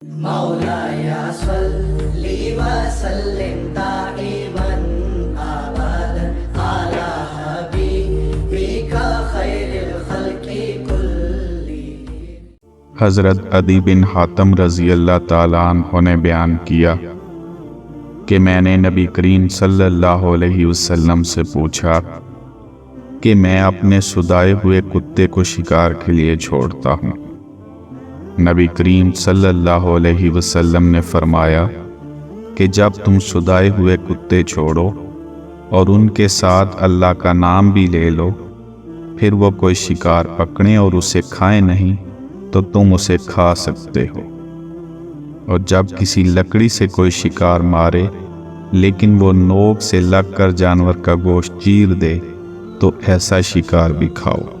مولاي صل وسلم دائما ابدا على حبيبك خير الخلق كلهم۔ حضرت عدی بن حاتم رضی اللہ تعالیٰ عنہ نے بیان کیا کہ میں نے نبی کریم صلی اللہ علیہ وسلم سے پوچھا کہ میں اپنے سدائے ہوئے کتے کو شکار کے لیے چھوڑتا ہوں۔ نبی کریم صلی اللہ علیہ وسلم نے فرمایا کہ جب تم سدائے ہوئے کتے چھوڑو اور ان کے ساتھ اللہ کا نام بھی لے لو، پھر وہ کوئی شکار پکڑیں اور اسے کھائیں نہیں تو تم اسے کھا سکتے ہو، اور جب کسی لکڑی سے کوئی شکار مارے لیکن وہ نوک سے لگ کر جانور کا گوشت چیر دے تو ایسا شکار بھی کھاؤ۔